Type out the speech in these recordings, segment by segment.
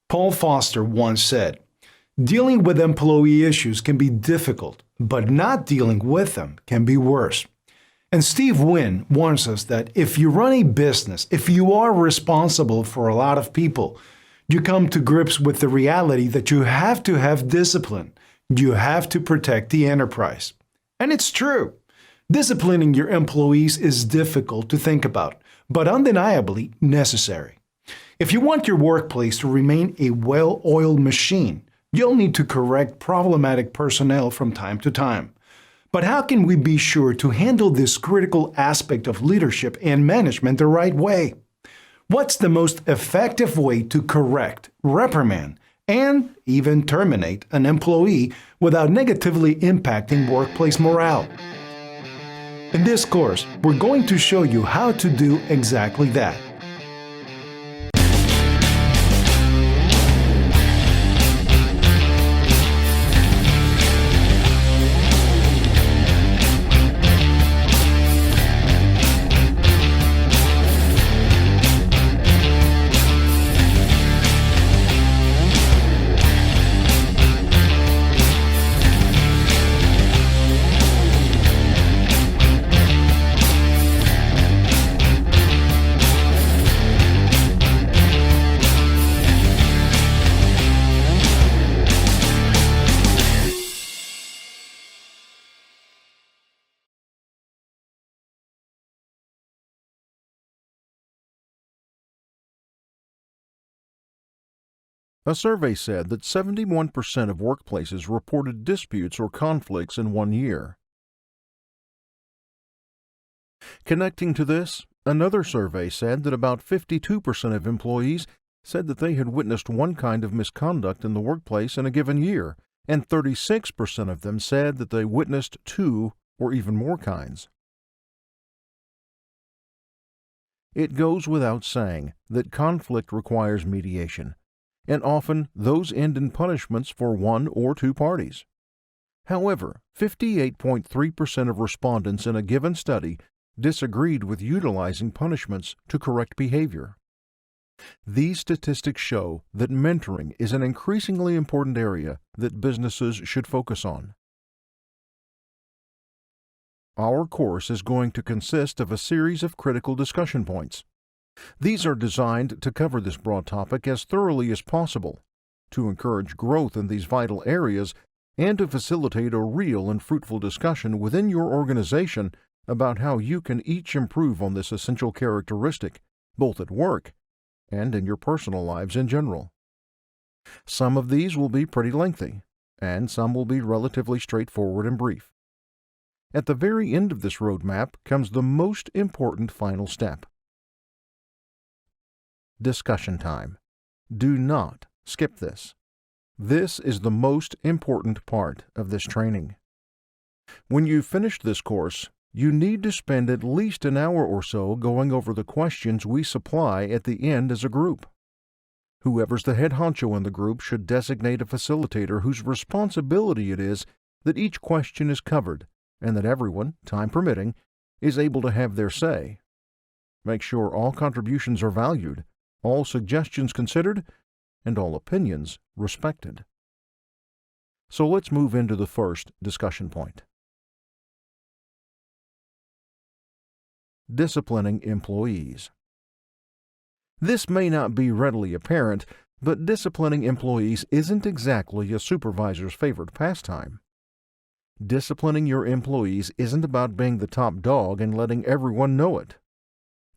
Paul Foster once said, "Dealing with employee issues can be difficult, but not dealing with them can be worse." And Steve Wynn warns us that if you run a business, if you are responsible for a lot of people, you come to grips with the reality that you have to have discipline. You have to protect the enterprise. And it's true. Disciplining your employees is difficult to think about, but undeniably necessary. If you want your workplace to remain a well-oiled machine, you'll need to correct problematic personnel from time to time. But how can we be sure to handle this critical aspect of leadership and management the right way? What's the most effective way to correct, reprimand, and even terminate an employee without negatively impacting workplace morale? In this course, we're going to show you how to do exactly that. A survey said that 71% of workplaces reported disputes or conflicts in 1 year. Connecting to this, another survey said that about 52% of employees said that they had witnessed one kind of misconduct in the workplace in a given year, and 36% of them said that they witnessed two or even more kinds. It goes without saying that conflict requires mediation, and often those end in punishments for one or two parties. However, 58.3% of respondents in a given study disagreed with utilizing punishments to correct behavior. These statistics show that mentoring is an increasingly important area that businesses should focus on. Our course is going to consist of a series of critical discussion points. These are designed to cover this broad topic as thoroughly as possible, to encourage growth in these vital areas, and to facilitate a real and fruitful discussion within your organization about how you can each improve on this essential characteristic, both at work and in your personal lives in general. Some of these will be pretty lengthy, and some will be relatively straightforward and brief. At the very end of this roadmap comes the most important final step. Discussion time. Do not skip this. This is the most important part of this training. When you've finished this course, you need to spend at least an hour or so going over the questions we supply at the end as a group. Whoever's the head honcho in the group should designate a facilitator whose responsibility it is that each question is covered and that everyone, time permitting, is able to have their say. Make sure all contributions are valued, all suggestions considered, and all opinions respected. So let's move into the first discussion point. Disciplining employees. This may not be readily apparent, but disciplining employees isn't exactly a supervisor's favorite pastime. Disciplining your employees isn't about being the top dog and letting everyone know it.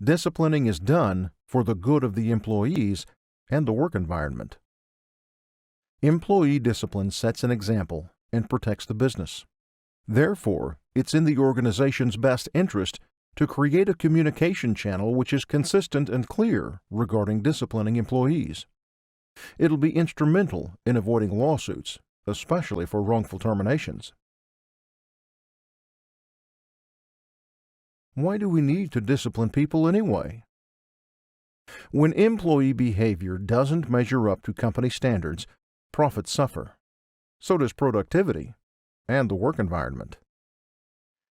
Disciplining is done for the good of the employees and the work environment. Employee discipline sets an example and protects the business. Therefore, it's in the organization's best interest to create a communication channel which is consistent and clear regarding disciplining employees. It'll be instrumental in avoiding lawsuits, especially for wrongful terminations. Why do we need to discipline people anyway? When employee behavior doesn't measure up to company standards, profits suffer. So does productivity and the work environment.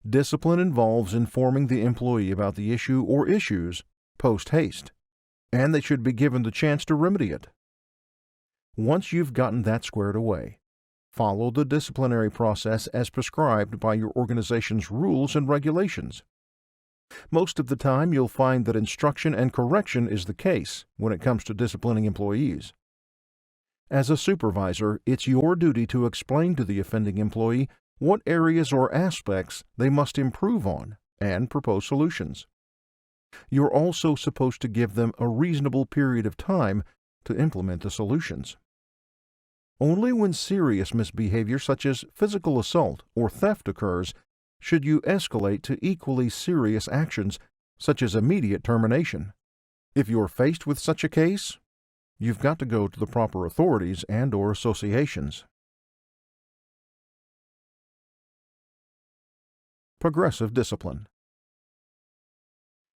Discipline involves informing the employee about the issue or issues post haste, and they should be given the chance to remedy it. Once you've gotten that squared away, follow the disciplinary process as prescribed by your organization's rules and regulations. Most of the time, you'll find that instruction and correction is the case when it comes to disciplining employees. As a supervisor, it's your duty to explain to the offending employee what areas or aspects they must improve on and propose solutions. You're also supposed to give them a reasonable period of time to implement the solutions. Only when serious misbehavior such as physical assault or theft occurs should you escalate to equally serious actions such as immediate termination. If you're faced with such a case, you've got to go to the proper authorities and/or associations. Progressive discipline.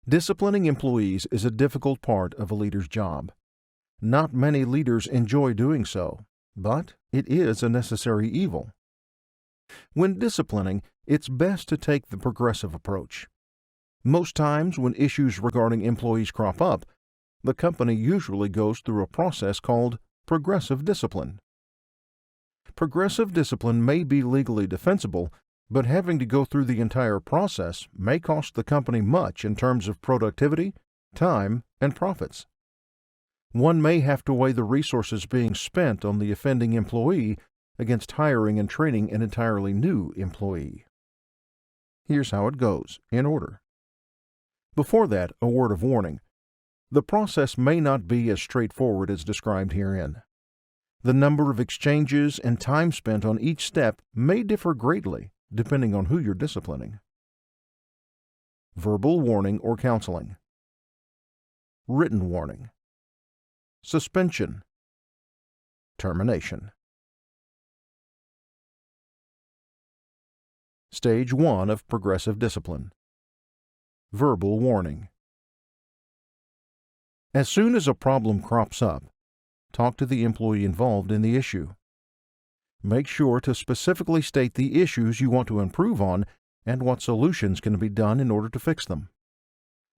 Disciplining employees is a difficult part of a leader's job. Not many leaders enjoy doing so, but it is a necessary evil. When disciplining, it's best to take the progressive approach. Most times when issues regarding employees crop up, the company usually goes through a process called progressive discipline. Progressive discipline may be legally defensible, but having to go through the entire process may cost the company much in terms of productivity, time, and profits. One may have to weigh the resources being spent on the offending employee against hiring and training an entirely new employee. Here's how it goes, in order. Before that, a word of warning. The process may not be as straightforward as described herein. The number of exchanges and time spent on each step may differ greatly, depending on who you're disciplining. Verbal warning or counseling. Written warning. Suspension. Termination. Stage 1 of progressive discipline. Verbal warning. As soon as a problem crops up, talk to the employee involved in the issue. Make sure to specifically state the issues you want to improve on and what solutions can be done in order to fix them.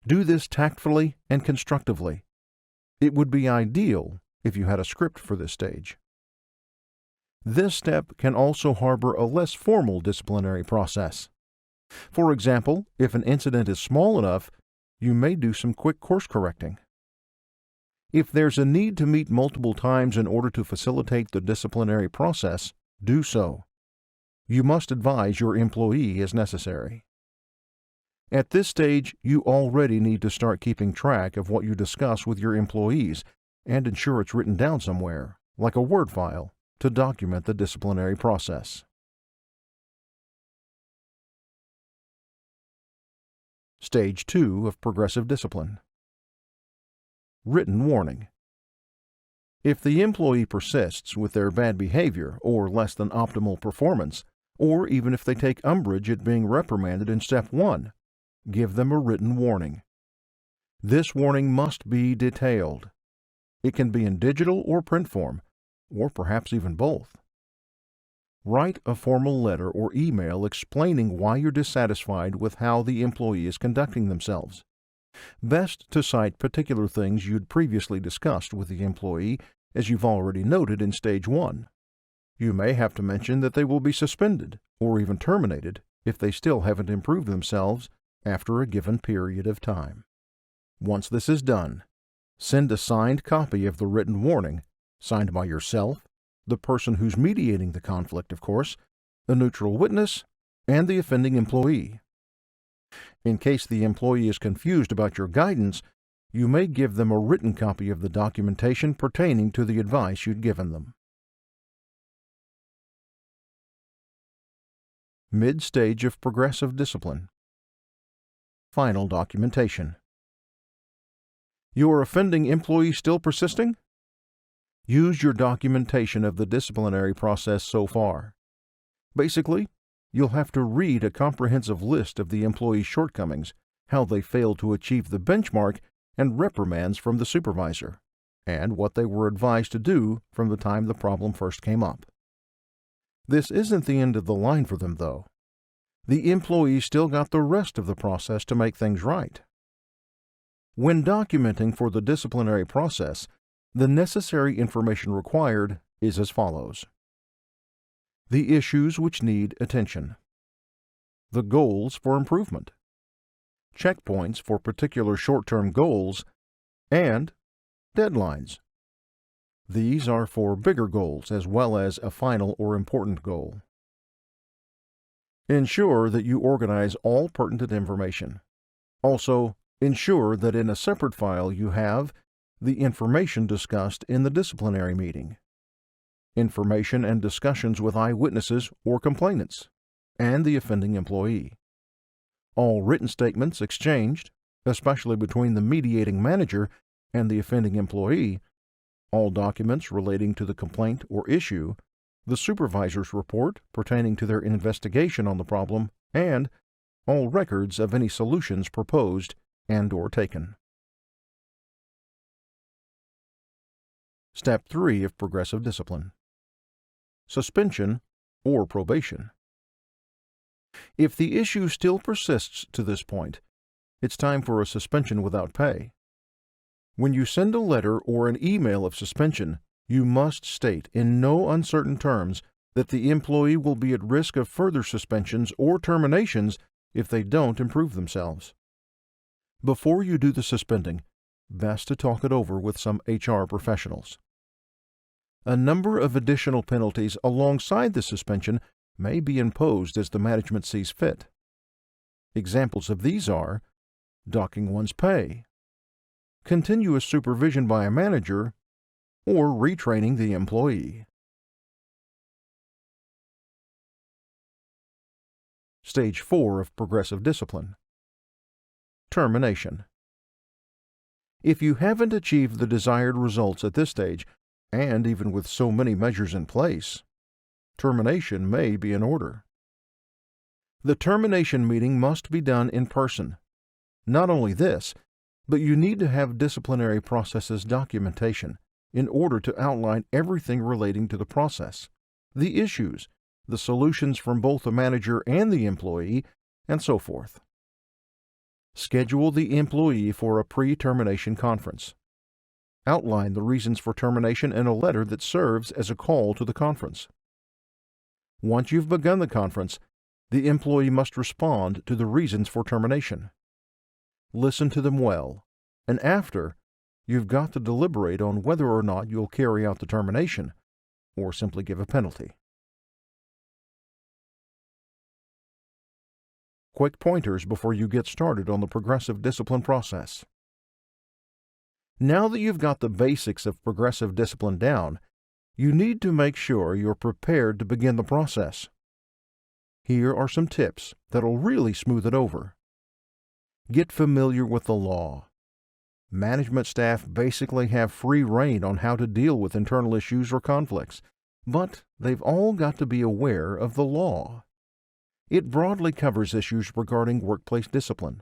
Do this tactfully and constructively. It would be ideal if you had a script for this stage. This step can also harbor a less formal disciplinary process. For example, if an incident is small enough, you may do some quick course correcting. If there's a need to meet multiple times in order to facilitate the disciplinary process, do so. You must advise your employee as necessary. At this stage, you already need to start keeping track of what you discuss with your employees and ensure it's written down somewhere, like a Word file, to document the disciplinary process. Stage 2 of progressive discipline. Written warning. If the employee persists with their bad behavior or less than optimal performance, or even if they take umbrage at being reprimanded in Step 1, give them a written warning. This warning must be detailed. It can be in digital or print form, or perhaps even both. Write a formal letter or email explaining why you're dissatisfied with how the employee is conducting themselves. Best to cite particular things you'd previously discussed with the employee, as you've already noted in Stage 1. You may have to mention that they will be suspended or even terminated if they still haven't improved themselves after a given period of time. Once this is done, send a signed copy of the written warning, signed by yourself, the person who's mediating the conflict, of course, a neutral witness, and the offending employee. In case the employee is confused about your guidance, you may give them a written copy of the documentation pertaining to the advice you'd given them. Mid-stage of progressive discipline. Final documentation. Your offending employee still persisting? Use your documentation of the disciplinary process so far. Basically, you'll have to read a comprehensive list of the employee's shortcomings, how they failed to achieve the benchmark, and reprimands from the supervisor, and what they were advised to do from the time the problem first came up. This isn't the end of the line for them, though. The employee still got the rest of the process to make things right. When documenting for the disciplinary process, The necessary information required is as follows: the issues which need attention, the goals for improvement, checkpoints for particular short-term goals, and deadlines. These are for bigger goals as well as a final or important goal. Ensure that you organize all pertinent information. Also, ensure that in a separate file you have the information discussed in the disciplinary meeting, information and discussions with eyewitnesses or complainants, and the offending employee, all written statements exchanged, especially between the mediating manager and the offending employee, all documents relating to the complaint or issue, the supervisor's report pertaining to their investigation on the problem, and all records of any solutions proposed and/or taken. Step 3 of progressive discipline: suspension or probation. If the issue still persists to this point, it's time for a suspension without pay. When you send a letter or an email of suspension, you must state in no uncertain terms that the employee will be at risk of further suspensions or terminations if they don't improve themselves. Before you do the suspending, best to talk it over with some HR professionals. A number of additional penalties alongside the suspension may be imposed as the management sees fit. Examples of these are docking one's pay, continuous supervision by a manager, or retraining the employee. Stage 4 of progressive discipline: termination. If you haven't achieved the desired results at this stage, and even with so many measures in place, termination may be in order. The termination meeting must be done in person. Not only this, but you need to have disciplinary processes documentation in order to outline everything relating to the process, the issues, the solutions from both the manager and the employee, and so forth. Schedule the employee for a pre-termination conference. Outline the reasons for termination in a letter that serves as a call to the conference. Once you've begun the conference, the employee must respond to the reasons for termination. Listen to them well, and after, you've got to deliberate on whether or not you'll carry out the termination, or simply give a penalty. Quick pointers before you get started on the progressive discipline process. Now that you've got the basics of progressive discipline down, you need to make sure you're prepared to begin the process. Here are some tips that'll really smooth it over. Get familiar with the law. Management staff basically have free rein on how to deal with internal issues or conflicts, but they've all got to be aware of the law. It broadly covers issues regarding workplace discipline.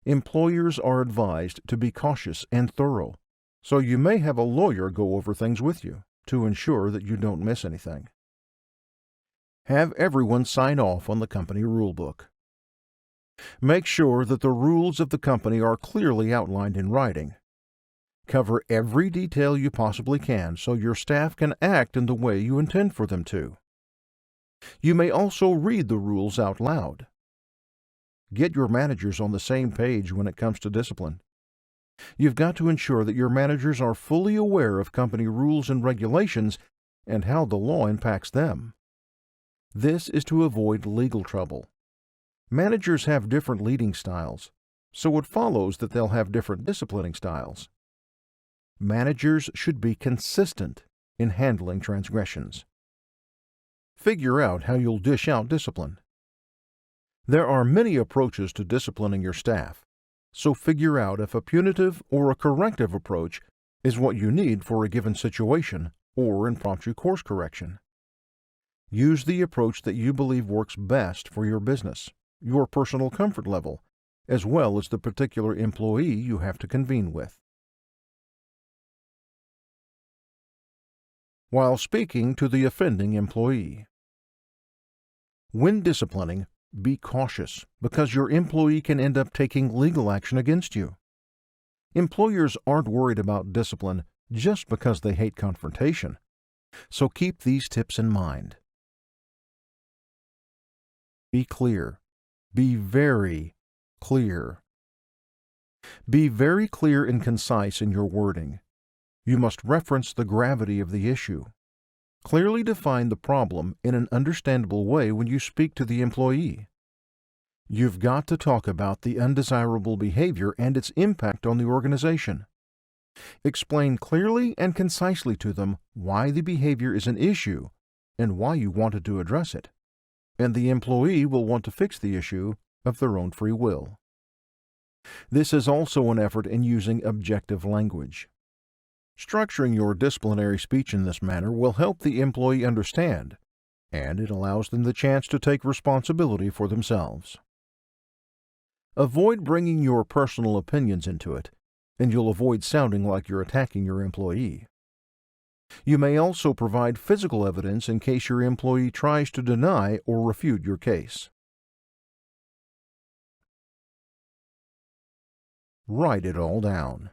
Employers are advised to be cautious and thorough, so you may have a lawyer go over things with you to ensure that you don't miss anything. Have everyone sign off on the company rulebook. Make sure that the rules of the company are clearly outlined in writing. Cover every detail you possibly can so your staff can act in the way you intend for them to. You may also read the rules out loud. Get your managers on the same page when it comes to discipline. You've got to ensure that your managers are fully aware of company rules and regulations and how the law impacts them. This is to avoid legal trouble. Managers have different leading styles, so it follows that they'll have different disciplining styles. Managers should be consistent in handling transgressions. Figure out how you'll dish out discipline. There are many approaches to disciplining your staff, so figure out if a punitive or a corrective approach is what you need for a given situation or impromptu course correction. Use the approach that you believe works best for your business, your personal comfort level, as well as the particular employee you have to convene with. While speaking to the offending employee. When disciplining, be cautious because your employee can end up taking legal action against you. Employers aren't worried about discipline just because they hate confrontation. So keep these tips in mind. Be clear. Be very clear. Be very clear and concise in your wording. You must reference the gravity of the issue. Clearly define the problem in an understandable way when you speak to the employee. You've got to talk about the undesirable behavior and its impact on the organization. Explain clearly and concisely to them why the behavior is an issue and why you wanted to address it, and the employee will want to fix the issue of their own free will. This is also an effort in using objective language. Structuring your disciplinary speech in this manner will help the employee understand, and it allows them the chance to take responsibility for themselves. Avoid bringing your personal opinions into it, and you'll avoid sounding like you're attacking your employee. You may also provide physical evidence in case your employee tries to deny or refute your case. Write it all down.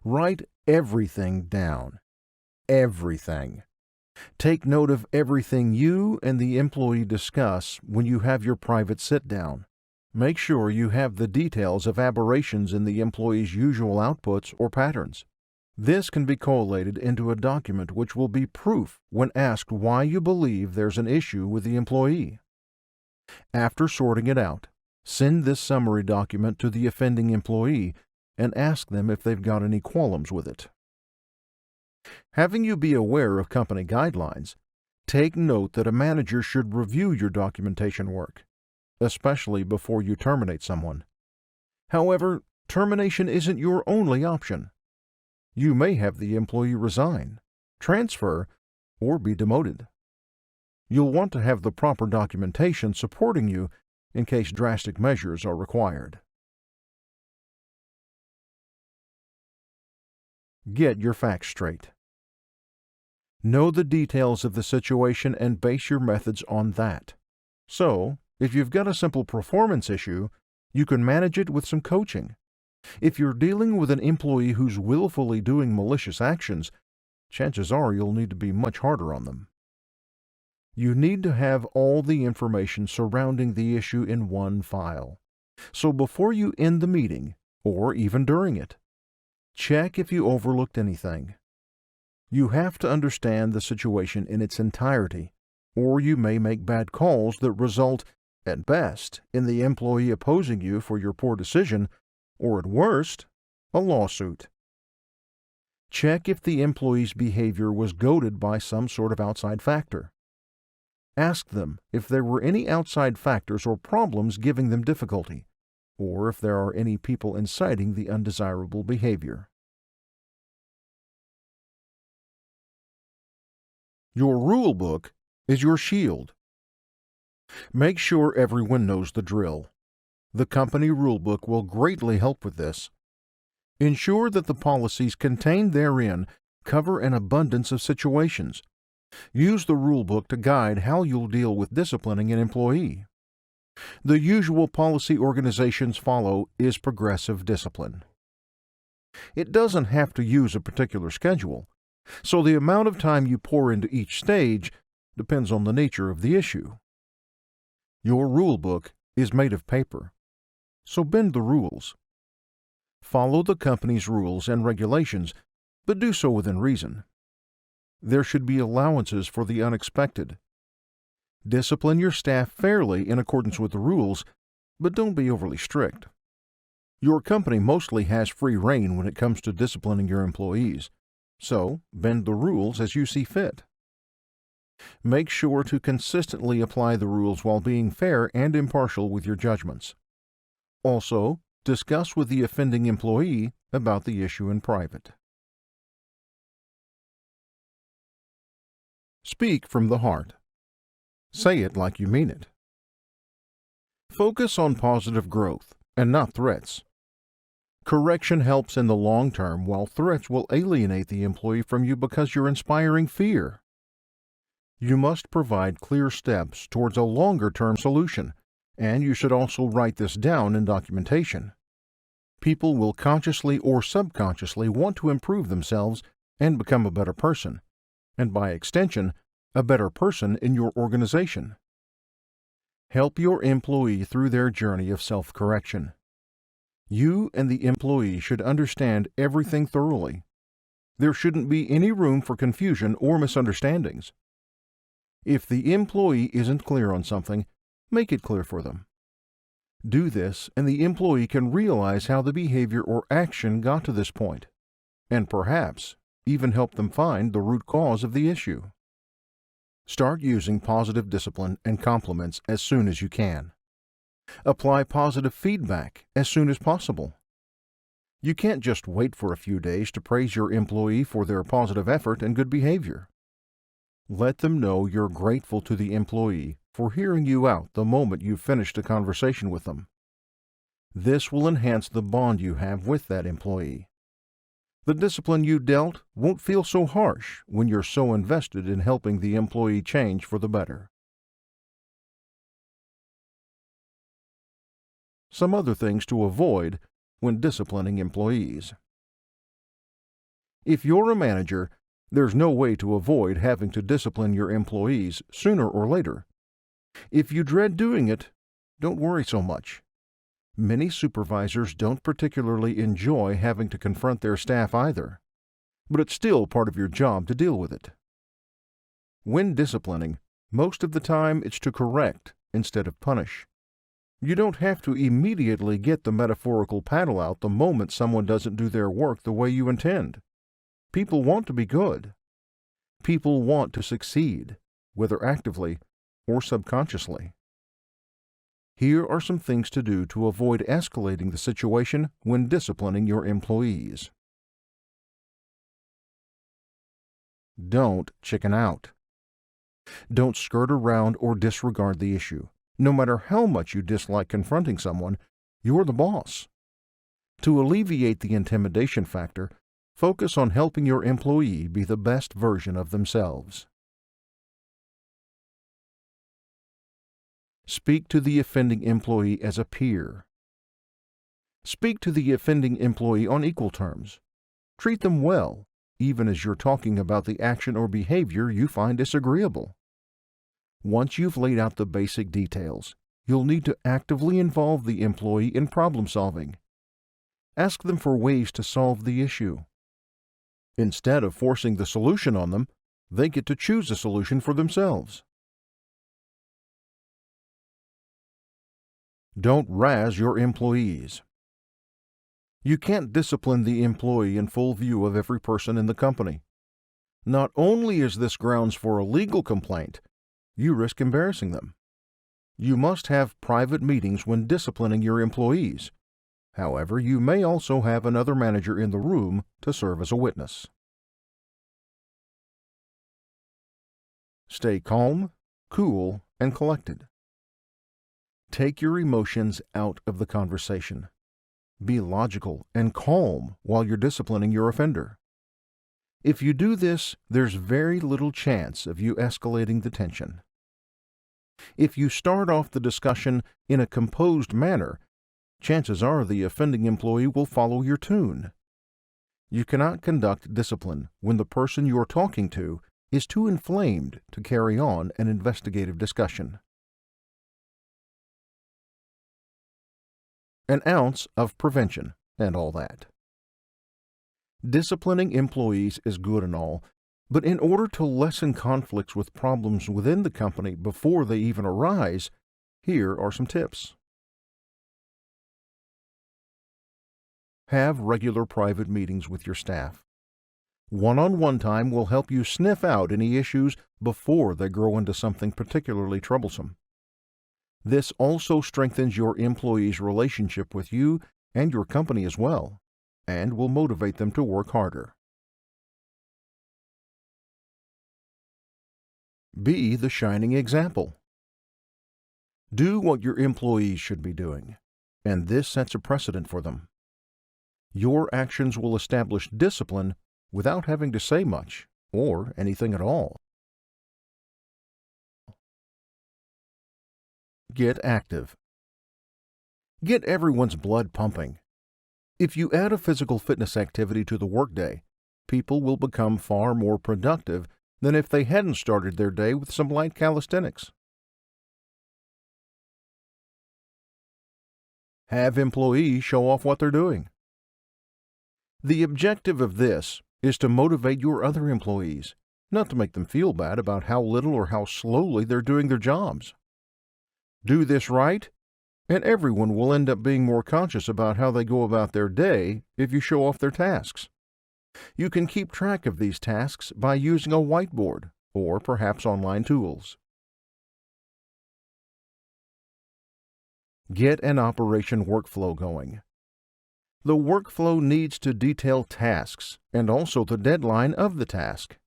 Write everything down. Everything. Take note of everything you and the employee discuss when you have your private sit-down. Make sure you have the details of aberrations in the employee's usual outputs or patterns. This can be collated into a document which will be proof when asked why you believe there's an issue with the employee. After sorting it out, send this summary document to the offending employee and ask them if they've got any qualms with it. Having you be aware of company guidelines, take note that a manager should review your documentation work, especially before you terminate someone. However, termination isn't your only option. You may have the employee resign, transfer, or be demoted. You'll want to have the proper documentation supporting you in case drastic measures are required. Get your facts straight. Know the details of the situation and base your methods on that. So, if you've got a simple performance issue, you can manage it with some coaching. If you're dealing with an employee who's willfully doing malicious actions, chances are you'll need to be much harder on them. You need to have all the information surrounding the issue in one file. So before you end the meeting, or even during it, check if you overlooked anything. You have to understand the situation in its entirety, or you may make bad calls that result, at best, in the employee opposing you for your poor decision, or at worst, a lawsuit. Check if the employee's behavior was goaded by some sort of outside factor. Ask them if there were any outside factors or problems giving them difficulty, or if there are any people inciting the undesirable behavior. Your rule book is your shield. Make sure everyone knows the drill. The company rulebook will greatly help with this. Ensure that the policies contained therein cover an abundance of situations. Use the rulebook to guide how you'll deal with disciplining an employee. The usual policy organizations follow is progressive discipline. It doesn't have to use a particular schedule, so the amount of time you pour into each stage depends on the nature of the issue. Your rulebook is made of paper, so bend the rules. Follow the company's rules and regulations, but do so within reason. There should be allowances for the unexpected. Discipline your staff fairly in accordance with the rules, but don't be overly strict. Your company mostly has free rein when it comes to disciplining your employees, so bend the rules as you see fit. Make sure to consistently apply the rules while being fair and impartial with your judgments. Also, discuss with the offending employee about the issue in private. Speak from the heart. Say it like you mean it. Focus on positive growth and not threats. Correction helps in the long term, while threats will alienate the employee from you because you're inspiring fear. You must provide clear steps towards a longer-term solution, and you should also write this down in documentation. People will consciously or subconsciously want to improve themselves and become a better person, and by extension, a better person in your organization. Help your employee through their journey of self-correction. You and the employee should understand everything thoroughly. There shouldn't be any room for confusion or misunderstandings. If the employee isn't clear on something, make it clear for them. Do this, and the employee can realize how the behavior or action got to this point, and perhaps even help them find the root cause of the issue. Start using positive discipline and compliments as soon as you can. Apply positive feedback as soon as possible. You can't just wait for a few days to praise your employee for their positive effort and good behavior. Let them know you're grateful to the employee for hearing you out the moment you've finished a conversation with them. This will enhance the bond you have with that employee. The discipline you dealt won't feel so harsh when you're so invested in helping the employee change for the better. Some other things to avoid when disciplining employees. If you're a manager, there's no way to avoid having to discipline your employees sooner or later. If you dread doing it, don't worry so much. Many supervisors don't particularly enjoy having to confront their staff either, but it's still part of your job to deal with it. When disciplining, most of the time it's to correct instead of punish. You don't have to immediately get the metaphorical paddle out the moment someone doesn't do their work the way you intend. People want to be good. People want to succeed, whether actively or subconsciously. Here are some things to do to avoid escalating the situation when disciplining your employees. Don't chicken out. Don't skirt around or disregard the issue. No matter how much you dislike confronting someone, you're the boss. To alleviate the intimidation factor, focus on helping your employee be the best version of themselves. Speak to the offending employee as a peer. Speak to the offending employee on equal terms. Treat them well, even as you're talking about the action or behavior you find disagreeable. Once you've laid out the basic details, you'll need to actively involve the employee in problem solving. Ask them for ways to solve the issue. Instead of forcing the solution on them, they get to choose a solution for themselves. Don't razz your employees. You can't discipline the employee in full view of every person in the company. Not only is this grounds for a legal complaint, you risk embarrassing them. You must have private meetings when disciplining your employees. However, you may also have another manager in the room to serve as a witness. Stay calm, cool, and collected. Take your emotions out of the conversation. Be logical and calm while you're disciplining your offender. If you do this, there's very little chance of you escalating the tension. If you start off the discussion in a composed manner, chances are the offending employee will follow your tune. You cannot conduct discipline when the person you're talking to is too inflamed to carry on an investigative discussion. An ounce of prevention and all that. Disciplining employees is good and all, but in order to lessen conflicts with problems within the company before they even arise, here are some tips. Have regular private meetings with your staff. One-on-one time will help you sniff out any issues before they grow into something particularly troublesome. This also strengthens your employees' relationship with you and your company as well, and will motivate them to work harder. Be the shining example. Do what your employees should be doing, and this sets a precedent for them. Your actions will establish discipline without having to say much or anything at all. Get active. Get everyone's blood pumping. If you add a physical fitness activity to the workday, people will become far more productive than if they hadn't started their day with some light calisthenics. Have employees show off what they're doing. The objective of this is to motivate your other employees, not to make them feel bad about how little or how slowly they're doing their jobs. Do this right, and everyone will end up being more conscious about how they go about their day if you show off their tasks. You can keep track of these tasks by using a whiteboard or perhaps online tools. Get an operation workflow going. The workflow needs to detail tasks and also the deadline of the task.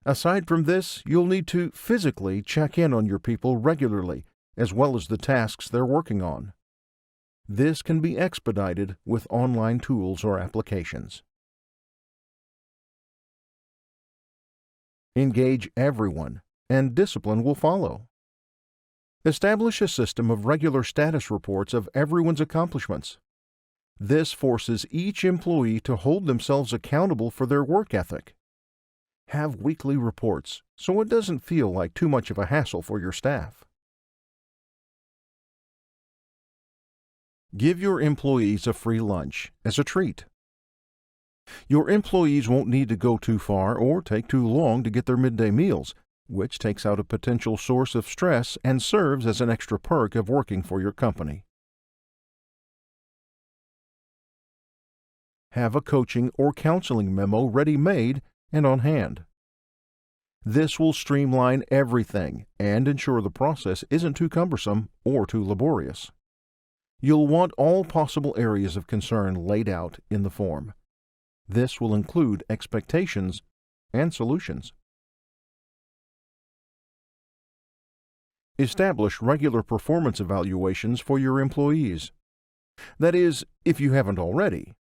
Aside from this, you'll need to physically check in on your people regularly, as well as the tasks they're working on. This can be expedited with online tools or applications. Engage everyone, and discipline will follow. Establish a system of regular status reports of everyone's accomplishments. This forces each employee to hold themselves accountable for their work ethic. Have weekly reports so it doesn't feel like too much of a hassle for your staff. Give your employees a free lunch as a treat. Your employees won't need to go too far or take too long to get their midday meals, which takes out a potential source of stress and serves as an extra perk of working for your company. Have a coaching or counseling memo ready-made and on hand. This will streamline everything and ensure the process isn't too cumbersome or too laborious. You'll want all possible areas of concern laid out in the form. This will include expectations and solutions. Establish regular performance evaluations for your employees. That is, if you haven't already.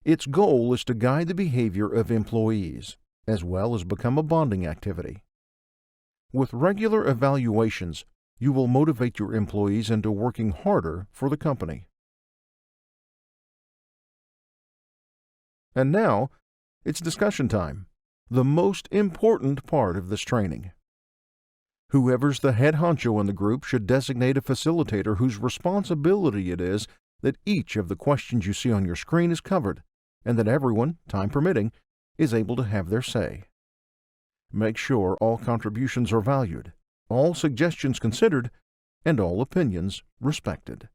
Its goal is to guide the behavior of employees, as well as become a bonding activity. With regular evaluations, you will motivate your employees into working harder for the company. And now, it's discussion time, the most important part of this training. Whoever's the head honcho in the group should designate a facilitator whose responsibility it is that each of the questions you see on your screen is covered, and that everyone, time permitting, is able to have their say. Make sure all contributions are valued, all suggestions considered, and all opinions respected.